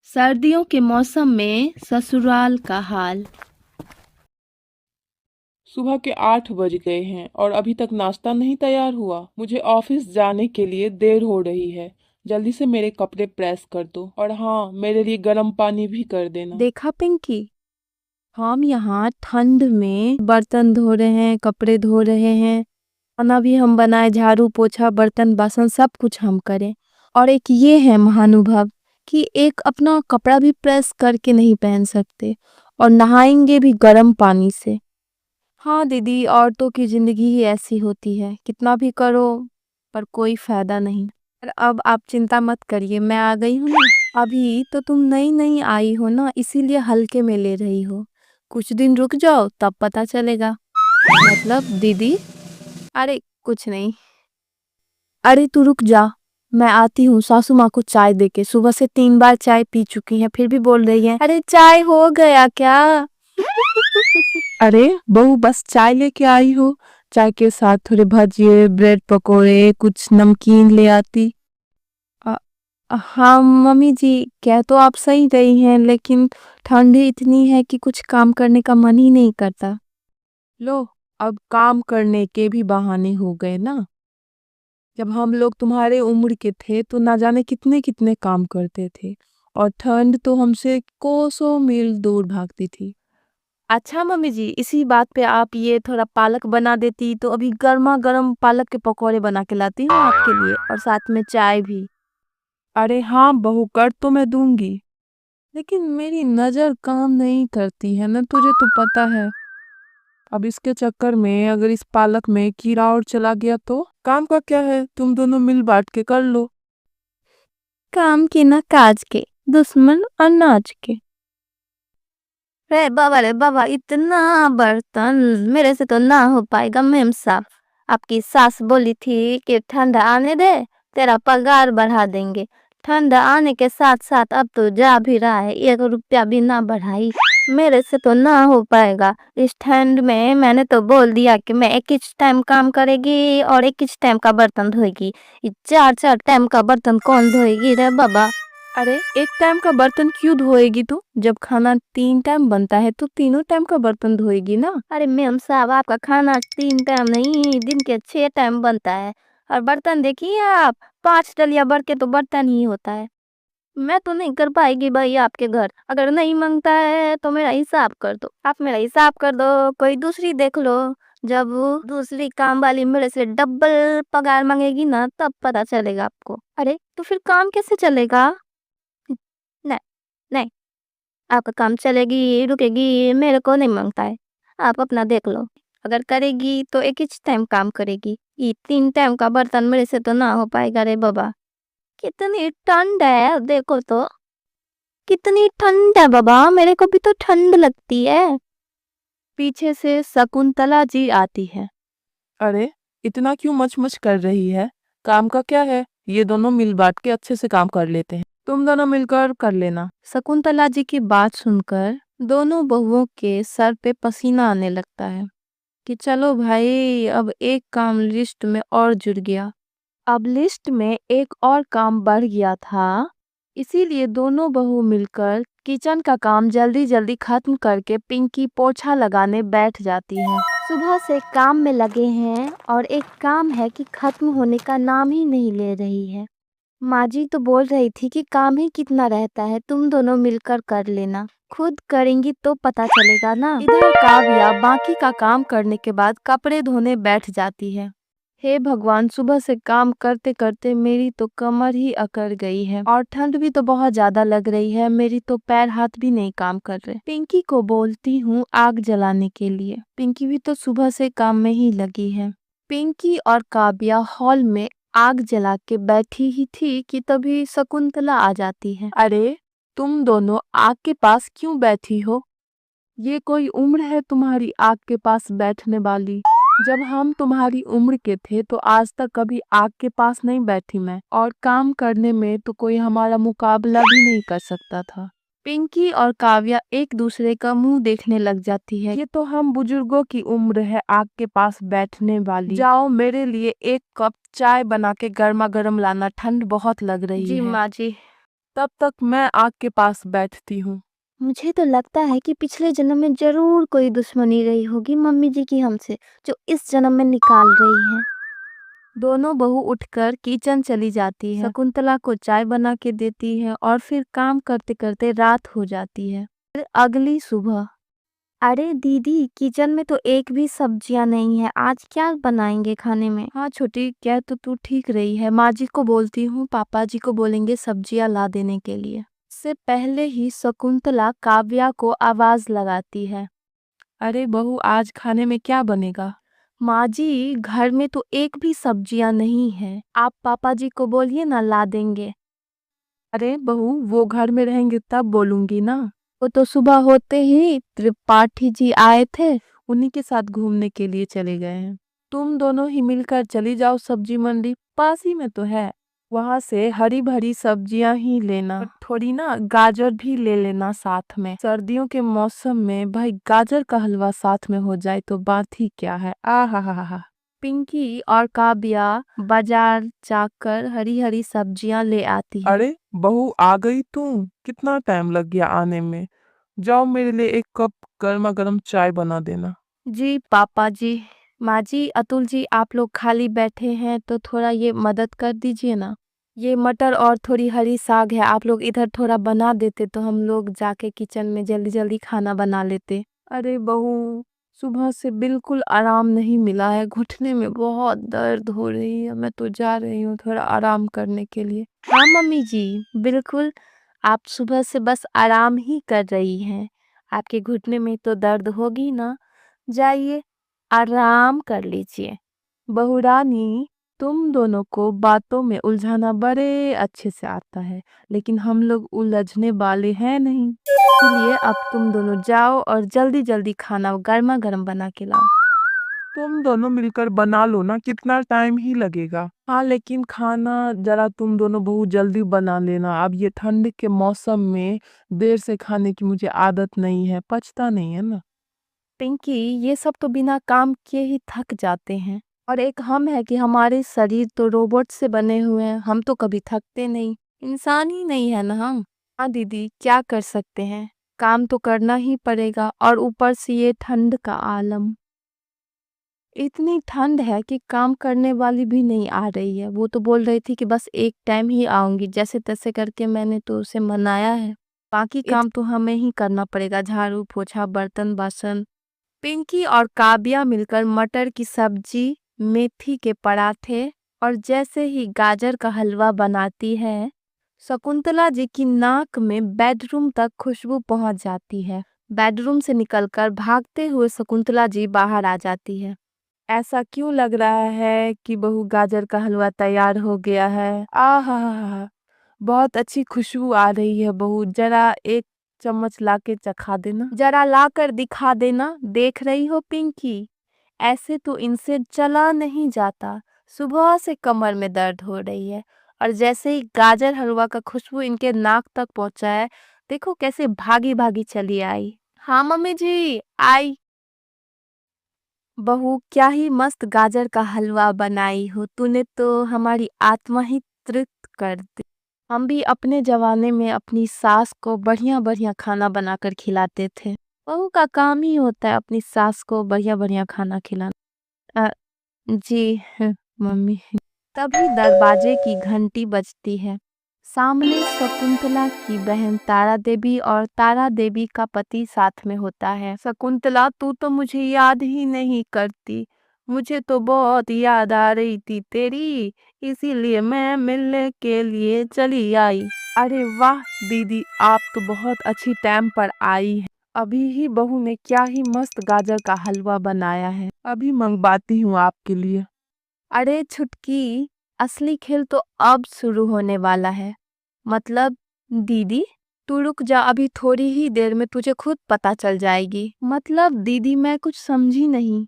सर्दियों के मौसम में ससुराल का हाल। सुबह के 8 बज गए हैं और अभी तक नाश्ता नहीं तैयार हुआ। मुझे ऑफिस जाने के लिए देर हो रही है। जल्दी से मेरे कपड़े प्रेस कर दो और हाँ, मेरे लिए गर्म पानी भी कर देना। देखा पिंकी, हम यहाँ ठंड में बर्तन धो रहे हैं, कपड़े धो रहे हैं, खाना भी हम बनाए, झाड़ू पोछा बर्तन बासन सब कुछ हम करें। और एक ये है महानुभव कि एक अपना कपड़ा भी प्रेस करके नहीं पहन सकते और नहाएंगे भी गर्म पानी से। हाँ दीदी, औरतों की जिंदगी ही ऐसी होती है, कितना भी करो पर कोई फायदा नहीं। पर अब आप चिंता मत करिए, मैं आ गई हूँ ना। अभी तो तुम नई नई आई हो ना, इसीलिए हल्के में ले रही हो। कुछ दिन रुक जाओ तब पता चलेगा। मतलब दीदी, अरे कुछ नहीं। अरे तू रुक जा, मैं आती हूँ। सासू माँ को चाय देके, सुबह से 3 बार चाय पी चुकी हैं, फिर भी बोल रही हैं अरे चाय हो गया क्या। अरे बहू, बस चाय लेके आई हो। चाय के साथ थोड़े भजिए, ब्रेड पकोड़े, कुछ नमकीन ले आती। हाँ मम्मी जी, कह तो आप सही रही हैं, लेकिन ठंडी इतनी है कि कुछ काम करने का मन ही नहीं करता। लो, अब काम करने के भी बहाने हो गए ना। जब हम लोग तुम्हारे उम्र के थे तो ना जाने कितने कितने काम करते थे और ठंड तो हमसे कोसों मील दूर भागती थी। अच्छा मम्मी जी, इसी बात पे आप ये थोड़ा पालक बना देती तो अभी गर्मा गर्म पालक के पकौड़े बना के लाती हूँ आपके लिए, और साथ में चाय भी। अरे हाँ बहू, कर तो मैं दूंगी, लेकिन मेरी नजर काम नहीं करती है ना, तुझे तो पता है। अब इसके चक्कर में अगर इस पालक में कीड़ा और चला गया तो काम का क्या है, तुम दोनों मिल बांट के कर लो। काम के ना काज के, दुश्मन अनाज के। रे बाबा, इतना बर्तन मेरे से तो ना हो पाएगा मैम साहब। आपकी सास बोली थी कि ठंडा आने दे, तेरा पगार बढ़ा देंगे। ठंडा आने के साथ साथ अब तो जा भी रहा है, 1 रुपया भी ना बढ़ाई। मेरे से तो ना हो पाएगा इस ठंड में। मैंने तो बोल दिया कि मैं एक ही टाइम काम करेगी और एक ही टाइम का बर्तन धोएगी। ये 4 टाइम का बर्तन कौन धोएगी रे बाबा। अरे एक टाइम का बर्तन क्यों धोएगी तू? जब खाना 3 टाइम बनता है तो तीनों टाइम का बर्तन धोएगी ना। अरे मैम साहब, आपका खाना 3 टाइम नहीं, दिन के 6 टाइम बनता है। और बर्तन देखिए आप, 5 डलिया भर के तो बर्तन ही होता है। मैं तो नहीं कर पाएगी भाई आपके घर। अगर नहीं मांगता है तो मेरा हिसाब कर दो, आप मेरा हिसाब कर दो, कोई दूसरी देख लो। जब वो दूसरी काम वाली मेरे से डबल पगार मांगेगी ना, तब पता चलेगा आपको। अरे तो फिर काम कैसे चलेगा। नहीं, नहीं, आपका काम चलेगी रुकेगी मेरे को नहीं मांगता है। आप अपना देख लो। अगर करेगी तो एक ही टाइम काम करेगी। ये 3 टाइम का बर्तन मेरे से तो ना हो पाएगा रे बाबा। कितनी ठंड है देखो तो, कितनी ठंड है बाबा, मेरे को भी तो ठंड लगती है। पीछे से शकुंतला जी आती है। अरे इतना क्यों मचमच कर रही है? काम का क्या है, ये दोनों मिल बांट के अच्छे से काम कर लेते हैं। तुम दोनों मिलकर कर लेना। शकुंतला जी की बात सुनकर दोनों बहुओं के सर पे पसीना आने लगता है कि चलो भाई, अब एक काम लिस्ट में और जुड़ गया। अब लिस्ट में एक और काम बढ़ गया था, इसीलिए दोनों बहू मिलकर किचन का काम जल्दी जल्दी खत्म करके पिंकी पोछा लगाने बैठ जाती है। सुबह से काम में लगे हैं और एक काम है कि खत्म होने का नाम ही नहीं ले रही है। माँ जी तो बोल रही थी कि काम ही कितना रहता है, तुम दोनों मिलकर कर लेना। खुद करेंगी तो पता चलेगा ना। इधर काव्या बाकी का काम करने के बाद कपड़े धोने बैठ जाती है। हे भगवान, सुबह से काम करते करते मेरी तो कमर ही अकड़ गई है और ठंड भी तो बहुत ज्यादा लग रही है। मेरी तो पैर हाथ भी नहीं काम कर रहे। पिंकी को बोलती हूँ आग जलाने के लिए। पिंकी भी तो सुबह से काम में ही लगी है। पिंकी और काव्या हॉल में आग जला के बैठी ही थी कि तभी शकुंतला आ जाती है। अरे तुम दोनों आग के पास क्यों बैठी हो? ये कोई उम्र है तुम्हारी आग के पास बैठने वाली? जब हम तुम्हारी उम्र के थे तो आज तक कभी आग के पास नहीं बैठी मैं, और काम करने में तो कोई हमारा मुकाबला भी नहीं कर सकता था। पिंकी और काव्या एक दूसरे का मुंह देखने लग जाती है। ये तो हम बुजुर्गों की उम्र है आग के पास बैठने वाली। जाओ मेरे लिए 1 कप चाय बना के गर्मा गर्म लाना, ठंड बहुत लग रही जी है। माँ जी। तब तक मैं आग के पास बैठती हूँ। मुझे तो लगता है कि पिछले जन्म में जरूर कोई दुश्मनी रही होगी मम्मी जी की हमसे, जो इस जन्म में निकाल रही है। दोनों बहू उठकर किचन चली जाती है, शकुंतला को चाय बना के देती है और फिर काम करते करते रात हो जाती है। फिर अगली सुबह, अरे दीदी, किचन में तो एक भी सब्जियां नहीं है, आज क्या बनाएंगे खाने में? हाँ छोटी, क्या तो तू ठीक रही है, माँ जी को बोलती हूँ, पापा जी को बोलेंगे सब्जियां ला देने के लिए। इससे पहले ही शकुंतला काव्या को आवाज लगाती है, अरे बहू, आज खाने में क्या बनेगा? माँ जी, घर में तो एक भी सब्जियां नहीं है, आप पापा जी को बोलिए ना, ला देंगे। अरे बहू, वो घर में रहेंगे तब बोलूंगी ना। वो तो सुबह होते ही त्रिपाठी जी आए थे, उन्हीं के साथ घूमने के लिए चले गए हैं। तुम दोनों ही मिलकर चली जाओ सब्जी मंडी, पास ही में तो है। वहां से हरी भरी सब्जियां ही लेना, और थोड़ी ना गाजर भी ले लेना साथ में। सर्दियों के मौसम में भाई गाजर का हलवा साथ में हो जाए तो बात ही क्या है। आ हा हा हा। पिंकी और काव्या बाजार जाकर हरी हरी सब्जियां ले आती है। अरे बहू, आ गई तुम? कितना टाइम लग गया आने में। जाओ, मेरे लिए एक कप गर्मा गर्म चाय बना देना। जी पापा जी। माँ जी, अतुल जी, आप लोग खाली बैठे हैं तो थोड़ा ये मदद कर दीजिए ना। ये मटर और थोड़ी हरी साग है, आप लोग इधर थोड़ा बना देते तो हम लोग जाके किचन में जल्दी जल्दी खाना बना लेते। अरे बहू, सुबह से बिल्कुल आराम नहीं मिला है, घुटने में बहुत दर्द हो रही है, मैं तो जा रही हूँ थोड़ा आराम करने के लिए। हाँ मम्मी जी, बिल्कुल। आप सुबह से बस आराम ही कर रही हैं, आपके घुटने में तो दर्द होगी ना। जाइए, आराम कर लीजिए। बहू रानी, तुम दोनों को बातों में उलझाना बड़े अच्छे से आता है, लेकिन हम लोग उलझने वाले हैं नहीं। इसलिए अब तुम दोनों जाओ और जल्दी जल्दी खाना गर्मा गर्म बना के लाओ। तुम दोनों मिलकर बना लो ना, कितना टाइम ही लगेगा। हाँ, लेकिन खाना जरा तुम दोनों बहुत जल्दी बना लेना। अब ये ठंड के मौसम में देर से खाने की मुझे आदत नहीं है, पचता नहीं है ना। पिंकी, ये सब तो बिना काम किए ही थक जाते हैं, और एक हम है कि हमारे शरीर तो रोबोट से बने हुए हैं, हम तो कभी थकते नहीं, इंसान ही नहीं है ना हम। हाँ दीदी, क्या कर सकते हैं, काम तो करना ही पड़ेगा, और ऊपर से ये ठंड का आलम। इतनी ठंड है कि काम करने वाली भी नहीं आ रही है, वो तो बोल रही थी कि बस एक टाइम ही आऊंगी, जैसे तैसे करके मैंने तो उसे मनाया है, बाकी काम तो हमें ही करना पड़ेगा, झाड़ू पोछा बर्तन बासन। पिंकी और काव्या मिलकर मटर की सब्जी, मेथी के पराठे और जैसे ही गाजर का हलवा बनाती है, शकुंतला जी की नाक में बेडरूम तक खुशबू पहुंच जाती है। बेडरूम से निकलकर भागते हुए शकुंतला जी बाहर आ जाती है। ऐसा क्यों लग रहा है कि बहू गाजर का हलवा तैयार हो गया है? आ हा, बहुत अच्छी खुशबू आ रही है बहू, जरा एक चम्मच लाके चखा देना। जरा लाकर दिखा देना, देख रही हो पिंकी, ऐसे तो इनसे चला नहीं जाता, सुबह से कमर में दर्द हो रही है, और जैसे ही गाजर हलवा का खुशबू इनके नाक तक पहुंचा है, देखो कैसे भागी भागी चली आई। हाँ मम्मी जी, आई। बहू, क्या ही मस्त गाजर का हलवा बनाई हो, तूने तो हमारी आत्मा ही तृप्त कर दी। हम भी अपने जवानी में अपनी सास को बढ़िया बढ़िया खाना बनाकर खिलाते थे। बहू का काम ही होता है अपनी सास को बढ़िया बढ़िया खाना खिलाना। जी मम्मी। तभी दरवाजे की घंटी बजती है। सामने शकुंतला की बहन तारा देवी और तारा देवी का पति साथ में होता है। शकुंतला, तू तो मुझे याद ही नहीं करती, मुझे तो बहुत याद आ रही थी तेरी, इसीलिए मैं मिलने के लिए चली आई। अरे वाह दीदी, आप तो बहुत अच्छी टाइम पर आई हैं। अभी ही बहू ने क्या ही मस्त गाजर का हलवा बनाया है, अभी मंगवाती हूँ आपके लिए। अरे छुटकी, असली खेल तो अब शुरू होने वाला है। मतलब दीदी, तू रुक जा, अभी थोड़ी ही देर में तुझे खुद पता चल जाएगी। मतलब दीदी, मैं कुछ समझी नहीं।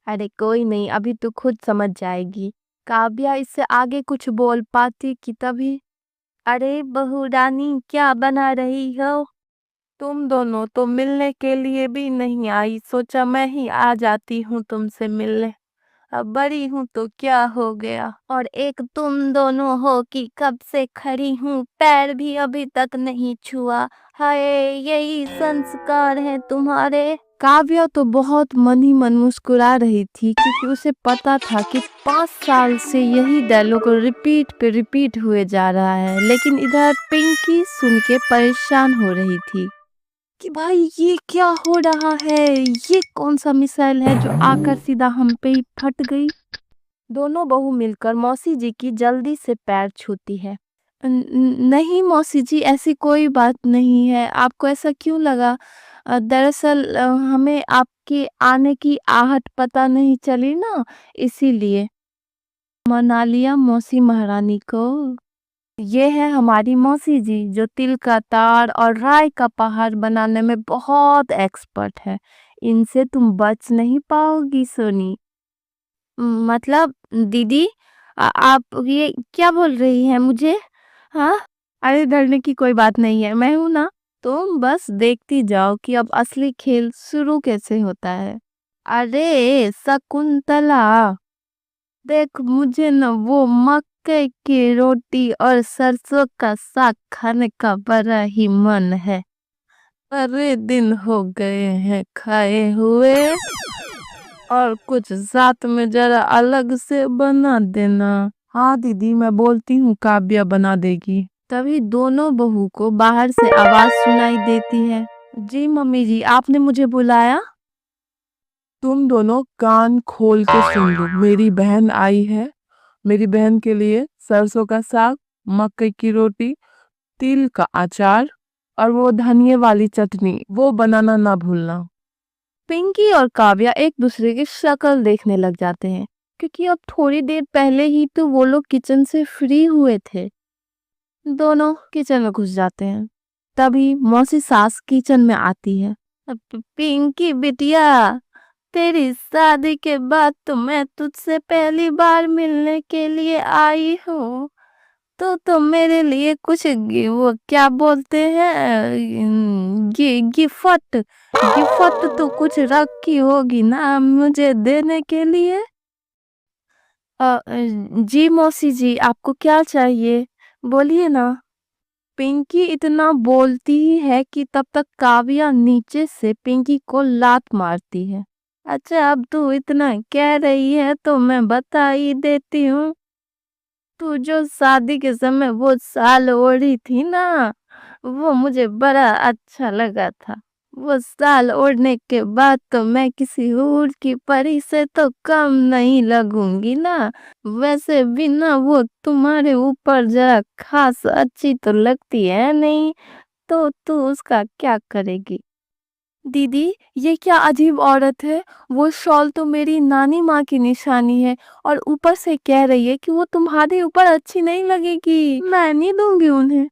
अरे कोई नहीं, अभी तू खुद समझ जाएगी। काव्या इससे आगे कुछ बोल पाती कि तभी, अरे बहू रानी, क्या बना रही हो? तुम दोनों तो मिलने के लिए भी नहीं आई, सोचा मैं ही आ जाती हूँ तुमसे मिलने। अब बड़ी हूँ तो क्या हो गया, और एक तुम दोनों हो कि कब से खड़ी हूँ, पैर भी अभी तक नहीं छुआ। हाय, यही संस्कार है तुम्हारे। काव्या तो बहुत मन ही मन मुस्कुरा रही थी, क्योंकि उसे पता था कि 5 साल से यही डायलॉग रिपीट पे रिपीट हुए जा रहा है। लेकिन इधर पिंकी सुन के परेशान हो रही थी कि भाई ये क्या हो रहा है, ये कौन सा मिसाइल है जो आकर सीधा हम पे ही फट गई। दोनों बहू मिलकर मौसी जी की जल्दी से पैर छूती है। नहीं मौसी जी, ऐसी कोई बात नहीं है, आपको ऐसा क्यों लगा? दरअसल हमें आपके आने की आहट पता नहीं चली ना, इसीलिए। मना लिया मौसी महारानी को। ये है हमारी मौसी जी, जो तिल का तार और राई का पहाड़ बनाने में बहुत एक्सपर्ट है। इनसे तुम बच नहीं पाओगी सोनी। मतलब दीदी, आप ये क्या बोल रही हैं मुझे? हाँ, अरे डरने की कोई बात नहीं है, मैं हूं ना। तुम बस देखती जाओ कि अब असली खेल शुरू कैसे होता है। अरे शकुंतला, देख मुझे न वो मक्के की रोटी और सरसों का साग खाने का बड़ा ही मन है। अरे दिन हो गए हैं खाए हुए, और कुछ साथ में जरा अलग से बना देना। हाँ दीदी, मैं बोलती हूँ, काव्या बना देगी। तभी दोनों बहू को बाहर से आवाज सुनाई देती है। जी मम्मी जी, आपने मुझे बुलाया? तुम दोनों कान खोल के सुन लो, मेरी बहन आई है। मेरी बहन के लिए सरसों का साग, मक्के की रोटी, तिल का अचार और वो धनिये वाली चटनी, वो बनाना ना भूलना। पिंकी और काव्या एक दूसरे की शक्ल देखने लग जाते हैं, क्योंकि अब थोड़ी देर पहले ही तो वो लोग किचन से फ्री हुए थे। दोनों किचन में घुस जाते हैं। तभी मौसी सास किचन में आती है। पिंकी बिटिया, तेरी शादी के बाद तो मैं तुझसे पहली बार मिलने के लिए आई हूँ। तो मेरे लिए कुछ वो क्या बोलते हैं, गिफ्ट गिफ्ट तो कुछ रखी होगी ना मुझे देने के लिए। जी मौसी जी, आपको क्या चाहिए, बोलिए ना। पिंकी इतना बोलती ही है कि तब तक काव्या नीचे से पिंकी को लात मारती है। अच्छा, अब तू इतना कह रही है तो मैं बता ही देती हूँ। तू जो शादी के समय वो साल ओढ़ी थी ना, वो मुझे बड़ा अच्छा लगा था। वो साल ओढ़ने के बाद तो मैं किसी हूर की परी से तो कम नहीं लगूंगी ना। वैसे भी ना वो तुम्हारे ऊपर जरा खास अच्छी तो लगती है नहीं, तो तू उसका क्या करेगी? दीदी, ये क्या अजीब औरत है? वो शॉल तो मेरी नानी माँ की निशानी है, और ऊपर से कह रही है कि वो तुम्हारे ऊपर अच्छी नहीं लगेगी। मैं नहीं दूंगी उन्हें।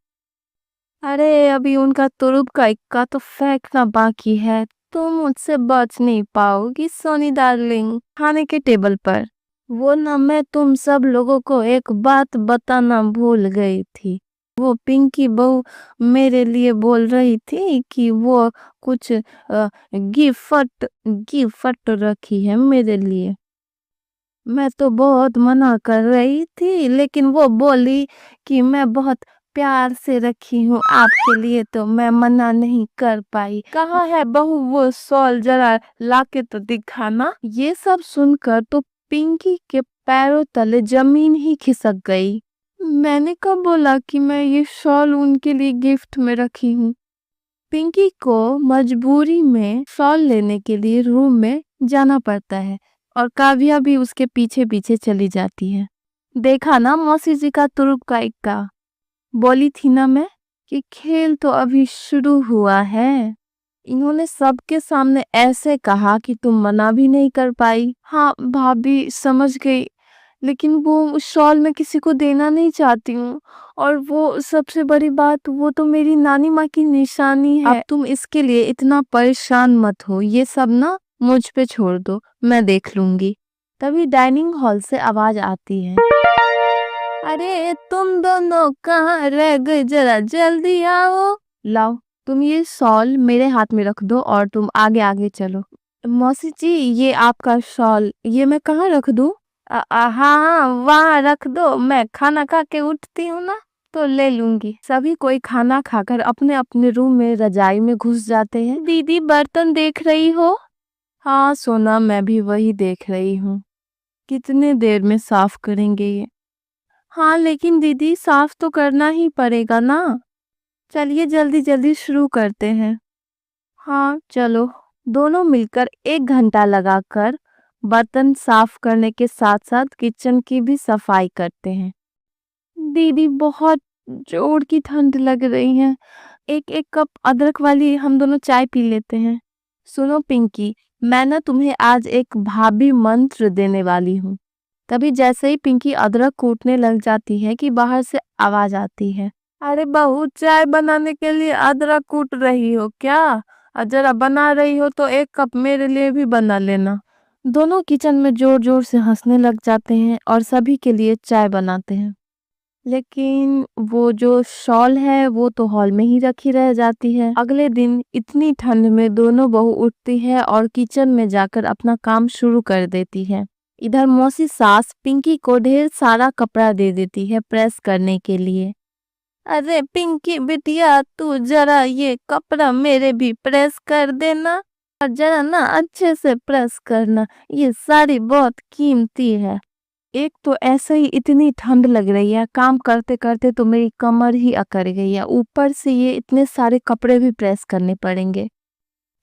अरे अभी उनका तुरुप का इक्का तो फेंकना बाकी है। तुम मुझसे बच नहीं पाओगी सोनी डार्लिंग। खाने के टेबल पर वो ना, मैं तुम सब लोगों को एक बात बताना भूल गई थी। वो पिंकी बहू मेरे लिए बोल रही थी कि वो कुछ गिफ्ट गिफ्ट रखी है मेरे लिए। मैं तो बहुत मना कर रही थी, लेकिन वो बोली कि मैं बहुत प्यार से रखी हूँ आपके लिए, तो मैं मना नहीं कर पाई। कहाँ है बहू वो शॉल, जरा लाके तो दिखाना। ये सब सुनकर तो पिंकी के पैरों तले जमीन ही खिसक गई। मैंने कब बोला कि मैं ये शॉल उनके लिए गिफ्ट में रखी हूँ? पिंकी को मजबूरी में शॉल लेने के लिए रूम में जाना पड़ता है, और काव्या भी उसके पीछे पीछे चली जाती है। देखा ना मौसी जी का तुरुप का इक्का। बोली थी ना मैं कि खेल तो अभी शुरू हुआ है। इन्होंने सबके सामने ऐसे कहा कि तुम मना भी नहीं कर पाई। हाँ भाभी, समझ गई, लेकिन वो शॉल मैं किसी को देना नहीं चाहती हूँ, और वो सबसे बड़ी बात, वो तो मेरी नानी माँ की निशानी है। अब तुम इसके लिए इतना परेशान मत हो, ये सब ना मुझ पे छोड़ दो, मैं देख लूंगी। तभी डाइनिंग हॉल से आवाज आती है। अरे तुम दोनों कहाँ रह गए, जरा जल्दी आओ। लाओ, तुम ये शॉल मेरे हाथ में रख दो और तुम आगे आगे चलो। मौसी जी, ये आपका शॉल, ये मैं कहाँ रख दूं? हाँ, वहाँ रख दो, मैं खाना खा के उठती हूँ ना तो ले लूंगी। सभी कोई खाना खाकर अपने अपने रूम में रजाई में घुस जाते हैं। दीदी, बर्तन देख रही हो? हाँ सोना, मैं भी वही देख रही हूँ। कितने देर में साफ करेंगे ये? हाँ लेकिन दीदी, साफ तो करना ही पड़ेगा ना। चलिए जल्दी जल्दी शुरू करते हैं। हाँ चलो। दोनों मिलकर 1 घंटा लगाकर बर्तन साफ करने के साथ साथ किचन की भी सफाई करते हैं। दीदी, बहुत जोर की ठंड लग रही है। एक एक कप अदरक वाली हम दोनों चाय पी लेते हैं। सुनो पिंकी, मैं ना तुम्हें आज एक भाभी मंत्र देने वाली हूँ। तभी जैसे ही पिंकी अदरक कूटने लग जाती है कि बाहर से आवाज आती है। अरे बहू, चाय बनाने के लिए अदरक कूट रही हो क्या? जरा बना रही हो तो 1 कप मेरे लिए भी बना लेना। दोनों किचन में जोर जोर से हंसने लग जाते हैं और सभी के लिए चाय बनाते हैं। लेकिन वो जो शॉल है वो तो हॉल में ही रखी रह जाती है। अगले दिन इतनी ठंड में दोनों बहू उठती है और किचन में जाकर अपना काम शुरू कर देती है। इधर मौसी सास पिंकी को ढेर सारा कपड़ा दे देती है प्रेस करने के लिए। अरे पिंकी बिटिया, तू जरा ये कपड़ा मेरे भी प्रेस कर देना, और जरा ना अच्छे से प्रेस करना, ये साड़ी बहुत कीमती है। एक तो ऐसे ही इतनी ठंड लग रही है, काम करते करते तो मेरी कमर ही अकड़ गई है, ऊपर से ये इतने सारे कपड़े भी प्रेस करने पड़ेंगे।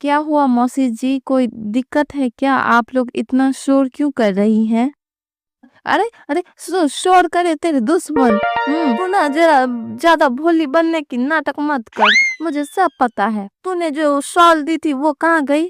क्या हुआ मौसी जी, कोई दिक्कत है क्या? आप लोग इतना शोर क्यों कर रही हैं? अरे अरे, शोर करे तेरे दुश्मन। तू ना जरा ज्यादा भोली बनने की नाटक मत कर, मुझे सब पता है। तूने जो शॉल दी थी वो कहाँ गई?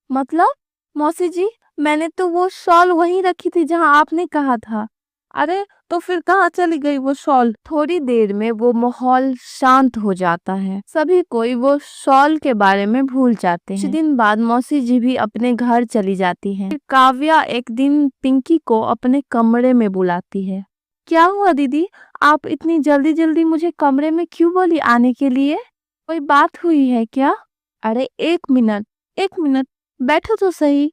मतलब मौसी जी, मैंने तो वो शॉल वहीं रखी थी जहाँ आपने कहा था। अरे तो फिर कहाँ चली गई वो शॉल? थोड़ी देर में वो माहौल शांत हो जाता है। सभी कोई वो शॉल के बारे में भूल जाते हैं। कुछ दिन बाद मौसी जी भी अपने घर चली जाती हैं। फिर काव्या एक दिन पिंकी को अपने कमरे में बुलाती है। क्या हुआ दीदी, आप इतनी जल्दी जल्दी मुझे कमरे में क्यों बोली आने के लिए? कोई बात हुई है क्या? अरे 1 मिनट बैठो तो सही।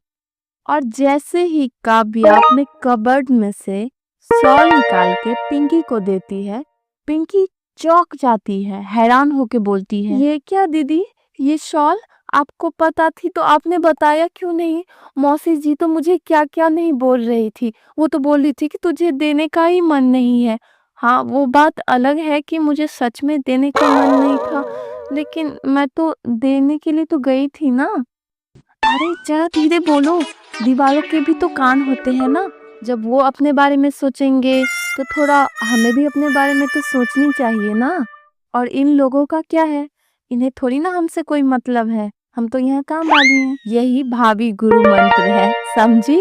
और जैसे ही काव्या अपने कबर्ड में से शॉल निकाल के पिंकी को देती है, पिंकी चौंक जाती है, हैरान होके बोलती है, ये क्या दीदी, ये शॉल आपको पता थी तो आपने बताया क्यों नहीं? मौसी जी तो मुझे क्या क्या नहीं बोल रही थी, वो तो बोल रही थी कि तुझे देने का ही मन नहीं है। हाँ, वो बात अलग है कि मुझे सच में देने का मन नहीं था, लेकिन मैं तो देने के लिए तो गई थी ना। अरे जरा धीरे बोलो, दीवारों के भी तो कान होते हैं ना। जब वो अपने बारे में सोचेंगे तो थोड़ा हमें भी अपने बारे में तो सोचनी चाहिए ना। और इन लोगों का क्या है, इन्हें थोड़ी ना हमसे कोई मतलब है, हम तो यहाँ काम वाली हैं। यही भाभी गुरु मंत्र है, समझी?